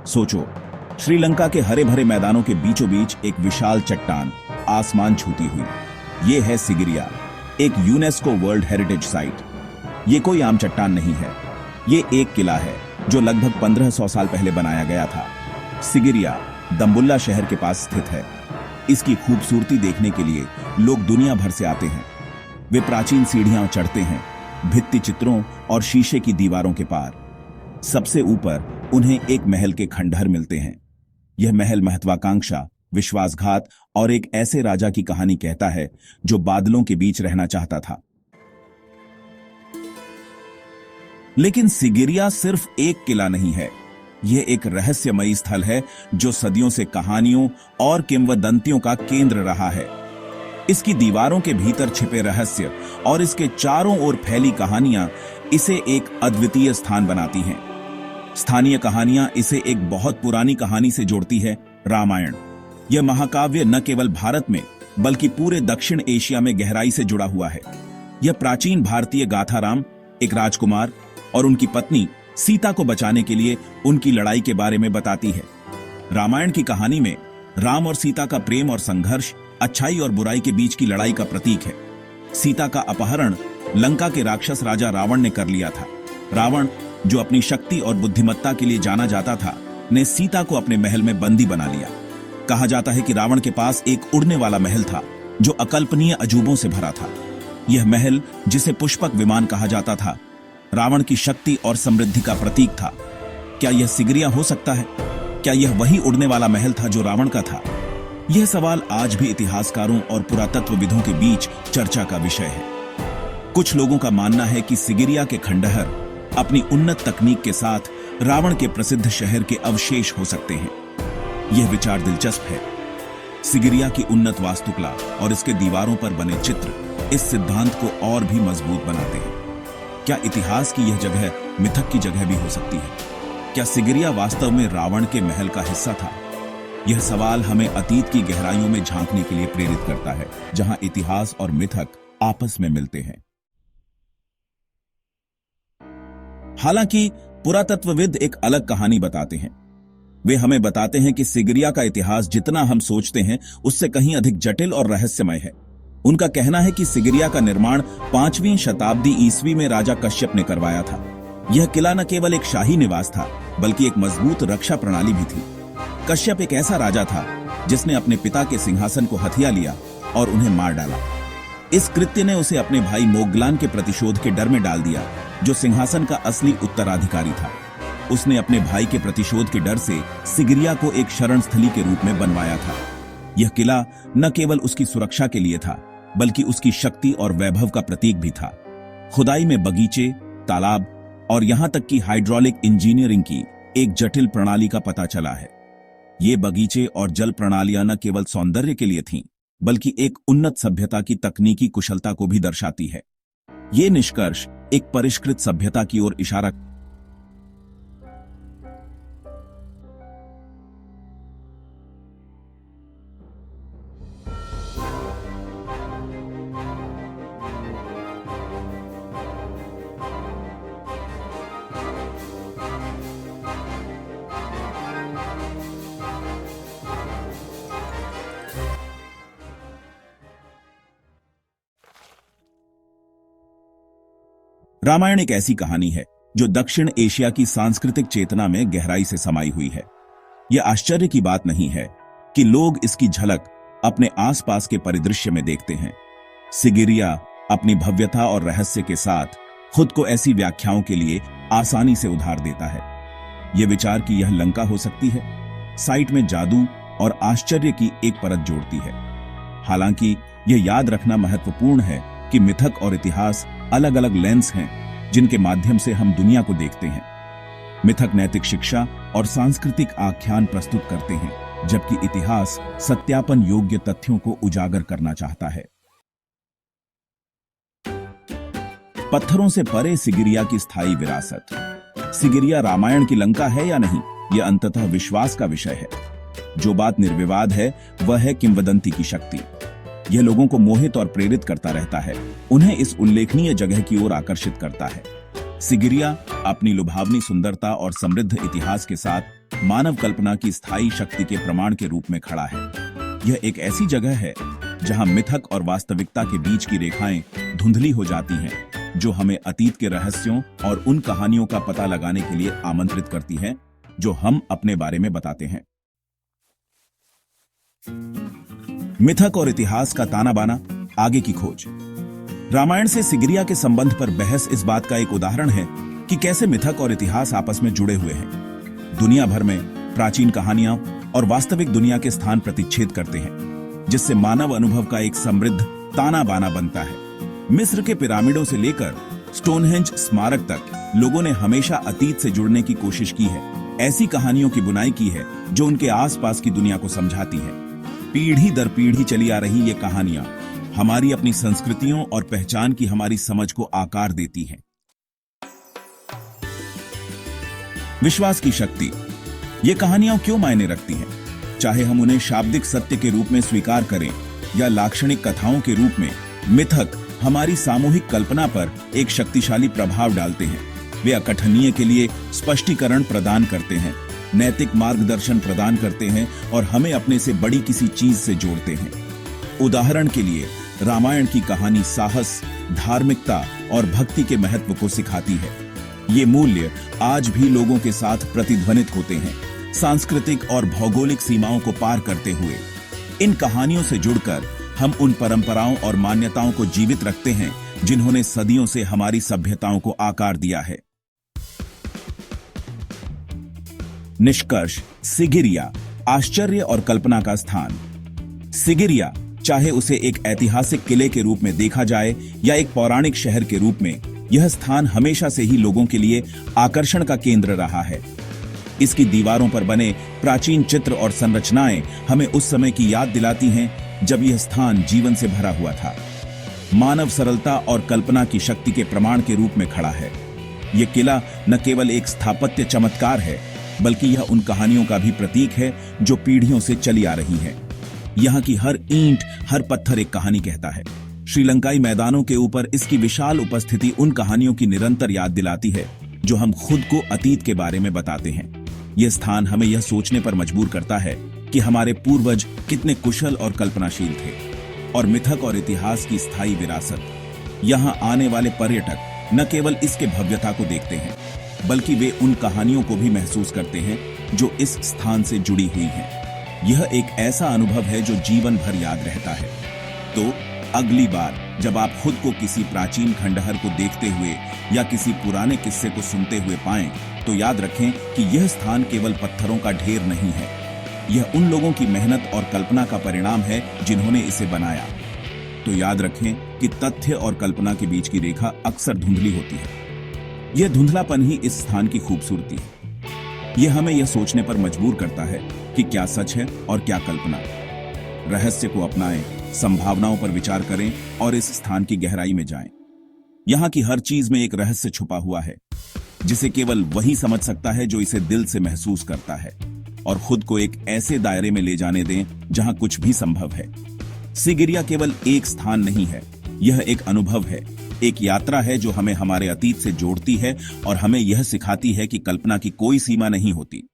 सोचो, श्रीलंका के हरे भरे मैदानों के बीचों बीच एक विशाल चट्टान आसमान छूती हुई। ये है सिगिरिया, एक यूनेस्को वर्ल्ड हेरिटेज साइट। ये कोई आम चट्टान नहीं है, ये एक किला है जो लगभग 1500 साल पहले बनाया गया था। सिगिरिया दम्बुल्ला शहर के पास स्थित है। इसकी खूबसूरती देखने के लिए लोग दुनिया भर से आते हैं। वे प्राचीन सीढ़ियां चढ़ते हैं, भित्ति चित्रों और शीशे की दीवारों के पार। सबसे ऊपर उन्हें एक महल के खंडहर मिलते हैं। यह महल महत्वाकांक्षा, विश्वासघात और एक ऐसे राजा की कहानी कहता है जो बादलों के बीच रहना चाहता था। लेकिन सिगिरिया सिर्फ एक किला नहीं है, यह एक रहस्यमयी स्थल है जो सदियों से कहानियों और किंवदंतियों का केंद्र रहा है। इसकी दीवारों के भीतर छिपे रहस्य और इसके चारों ओर फैली कहानियां इसे एक अद्वितीय स्थान बनाती हैं। स्थानीय कहानियां इसे एक बहुत पुरानी कहानी से जोड़ती है, रामायण। यह महाकाव्य न केवल भारत में बल्कि पूरे दक्षिण एशिया में गहराई से जुड़ा हुआ है। यह प्राचीन भारतीय गाथा राम, एक राजकुमार और उनकी पत्नी सीता को बचाने के लिए उनकी लड़ाई के बारे में बताती है। रामायण की कहानी में राम और सीता का प्रेम और संघर्ष अच्छाई और बुराई के बीच की लड़ाई का प्रतीक है। सीता का अपहरण लंका के राक्षस राजा रावण ने कर लिया था। रावण, जो अपनी शक्ति और बुद्धिमत्ता के लिए जाना जाता था, ने सीता को अपने महल में बंदी बना लिया। कहा जाता है कि रावण के पास एक उड़ने वाला महल था जो अकल्पनीय अजूबों से भरा था। यह महल, जिसे पुष्पक विमान कहा जाता था, रावण की शक्ति और समृद्धि का प्रतीक था। क्या यह सिगिरिया हो सकता है? क्या यह वही उड़ने वाला महल था जो रावण का था? यह सवाल आज भी इतिहासकारों और पुरातत्वविदों के बीच चर्चा का विषय है। कुछ लोगों का मानना है कि सिगिरिया के खंडहर अपनी उन्नत तकनीक के साथ रावण के प्रसिद्ध शहर के अवशेष हो सकते हैं। यह विचार दिलचस्प है। सिगिरिया की उन्नत वास्तुकला और इसके दीवारों पर बने चित्र इस सिद्धांत को और भी मजबूत बनाते हैं। क्या इतिहास की यह जगह मिथक की जगह भी हो सकती है? क्या सिगिरिया वास्तव में रावण के महल का हिस्सा था? यह सवाल हमें अतीत की गहराइयों में झांकने के लिए प्रेरित करता है, जहां इतिहास और मिथक आपस में मिलते हैं। हालांकि पुरातत्वविद एक अलग कहानी बताते हैं। वे हमें बताते हैं कि सिगिरिया का इतिहास जितना हम सोचते हैं उससे कहीं अधिक जटिल और रहस्यमय है। उनका कहना है कि सिगिरिया का निर्माण 5वीं शताब्दी ईस्वी में राजा कश्यप ने करवाया था। यह किला न केवल एक शाही निवास था बल्कि एक मजबूत रक्षा प्रणाली भी थी। कश्यप एक ऐसा राजा था जिसने अपने पिता के सिंहासन को हथिया लिया और उन्हें मार डाला। इस कृत्य ने उसे अपने भाई मोगलान के प्रतिशोध के डर में डाल दिया, जो सिंहासन का असली उत्तराधिकारी था। उसने अपने भाई के प्रतिशोध के डर से सिगिरिया को एक शरण स्थली के रूप में बनवाया था। यह किला न केवल उसकी सुरक्षा के लिए था बल्कि उसकी शक्ति और वैभव का प्रतीक भी था। खुदाई में बगीचे, तालाब और यहां तक कि हाइड्रोलिक इंजीनियरिंग की एक जटिल प्रणाली का पता चला है। ये बगीचे और जल प्रणालियां न केवल सौंदर्य के लिए थीं बल्कि एक उन्नत सभ्यता की तकनीकी कुशलता को भी दर्शाती है। ये निष्कर्ष एक परिष्कृत सभ्यता की ओर इशारा रामायण एक ऐसी कहानी है जो दक्षिण एशिया की सांस्कृतिक चेतना में गहराई से समाई हुई है। यह आश्चर्य की बात नहीं है कि लोग इसकी झलक अपने आसपास के परिदृश्य में देखते हैं। सिगिरिया अपनी भव्यता और रहस्य के साथ खुद को ऐसी व्याख्याओं के लिए आसानी से उधार देता है। यह विचार कि यह लंका हो सकती है, साइट में जादू और आश्चर्य की एक परत जोड़ती है। हालांकि यह याद रखना महत्वपूर्ण है कि मिथक और इतिहास अलग अलग लेंस हैं जिनके माध्यम से हम दुनिया को देखते हैं। मिथक नैतिक शिक्षा और सांस्कृतिक आख्यान प्रस्तुत करते हैं, जबकि इतिहास सत्यापन योग्य तथ्यों को उजागर करना चाहता है। पत्थरों से परे सिगिरिया की स्थायी विरासत। सिगिरिया रामायण की लंका है या नहीं, यह अंततः विश्वास का विषय है। जो बात निर्विवाद है वह है किंवदंती की शक्ति। यह लोगों को मोहित और प्रेरित करता रहता है, उन्हें इस उल्लेखनीय जगह की ओर आकर्षित करता है। सिगिरिया अपनी लुभावनी सुंदरता और समृद्ध इतिहास के साथ मानव कल्पना की स्थायी शक्ति के प्रमाण के रूप में खड़ा है। यह एक ऐसी जगह है जहां मिथक और वास्तविकता के बीच की रेखाएं धुंधली हो जाती हैं, जो हमें अतीत के रहस्यों और उन कहानियों का पता लगाने के लिए आमंत्रित करती है जो हम अपने बारे में बताते हैं। मिथक और इतिहास का ताना बाना, आगे की खोज। रामायण से सिगिरिया के संबंध पर बहस इस बात का एक उदाहरण है कि कैसे मिथक और इतिहास आपस में जुड़े हुए हैं। दुनिया भर में प्राचीन कहानियां और वास्तविक दुनिया के स्थान प्रतिच्छेद करते हैं, जिससे मानव अनुभव का एक समृद्ध ताना बाना बनता है। मिस्र के पिरामिडों से लेकर स्टोनहेंज स्मारक तक लोगों ने हमेशा अतीत से जुड़ने की कोशिश की है, ऐसी कहानियों की बुनाई की है जो उनके आसपास की दुनिया को समझाती है। पीढ़ी दर पीढ़ी चली आ रही ये कहानियां हमारी अपनी संस्कृतियों और पहचान की हमारी समझ को आकार देती हैं। विश्वास की शक्ति। ये कहानियां क्यों मायने रखती हैं? चाहे हम उन्हें शाब्दिक सत्य के रूप में स्वीकार करें या लाक्षणिक कथाओं के रूप में, मिथक हमारी सामूहिक कल्पना पर एक शक्तिशाली प्रभाव डालते हैं। वे अकथनीय के लिए स्पष्टीकरण प्रदान करते हैं, नैतिक मार्गदर्शन प्रदान करते हैं और हमें अपने से बड़ी किसी चीज से जोड़ते हैं। उदाहरण के लिए रामायण की कहानी साहस, धार्मिकता और भक्ति के महत्व को सिखाती है। ये मूल्य आज भी लोगों के साथ प्रतिध्वनित होते हैं, सांस्कृतिक और भौगोलिक सीमाओं को पार करते हुए। इन कहानियों से जुड़कर हम उन परंपराओं और मान्यताओं को जीवित रखते हैं जिन्होंने सदियों से हमारी सभ्यताओं को आकार दिया है। निष्कर्ष। सिगिरिया, आश्चर्य और कल्पना का स्थान। सिगिरिया, चाहे उसे एक ऐतिहासिक किले के रूप में देखा जाए या एक पौराणिक शहर के रूप में, यह स्थान हमेशा से ही लोगों के लिए आकर्षण का केंद्र रहा है। इसकी दीवारों पर बने प्राचीन चित्र और संरचनाएं हमें उस समय की याद दिलाती हैं जब यह स्थान जीवन से भरा हुआ था। मानव सरलता और कल्पना की शक्ति के प्रमाण के रूप में खड़ा है। यह किला न केवल एक स्थापत्य चमत्कार है, बल्कि यह उन कहानियों का भी प्रतीक है जो पीढ़ियों से चली आ रही हैं। यहाँ की हर ईंट, हर पत्थर एक कहानी कहता है। श्रीलंकाई मैदानों के ऊपर इसकी विशाल उपस्थिति उन कहानियों की निरंतर याद दिलाती है जो हम खुद को अतीत के बारे में बताते हैं। यह स्थान हमें यह सोचने पर मजबूर करता है कि हमारे पूर्वज कितने कुशल और कल्पनाशील थे, और मिथक और इतिहास की स्थायी विरासत। यहाँ आने वाले पर्यटक न केवल इसके भव्यता को देखते हैं, बल्कि वे उन कहानियों को भी महसूस करते हैं जो इस स्थान से जुड़ी हुई हैं। यह एक ऐसा अनुभव है जो जीवन भर याद रहता है। तो अगली बार जब आप खुद को किसी प्राचीन खंडहर को देखते हुए या किसी पुराने किस्से को सुनते हुए पाएं, तो याद रखें कि यह स्थान केवल पत्थरों का ढेर नहीं है। यह उन लोगों की मेहनत और कल्पना का परिणाम है जिन्होंने इसे बनाया। तो याद रखें कि तथ्य और कल्पना के बीच की रेखा अक्सर धुंधली होती है। यह धुंधलापन ही इस स्थान की खूबसूरती है। यह हमें यह सोचने पर मजबूर करता है कि क्या सच है और क्या कल्पना। रहस्य को अपनाएं, संभावनाओं पर विचार करें और इस स्थान की गहराई में जाएं। यहाँ की हर चीज में एक रहस्य छुपा हुआ है, जिसे केवल वही समझ सकता है जो इसे दिल से महसूस करता है। और खुद को एक ऐसे दायरे में ले जाने दें जहां कुछ भी संभव है। सिगिरिया केवल एक स्थान नहीं है, यह एक अनुभव है, एक यात्रा है जो हमें हमारे अतीत से जोड़ती है और हमें यह सिखाती है कि कल्पना की कोई सीमा नहीं होती।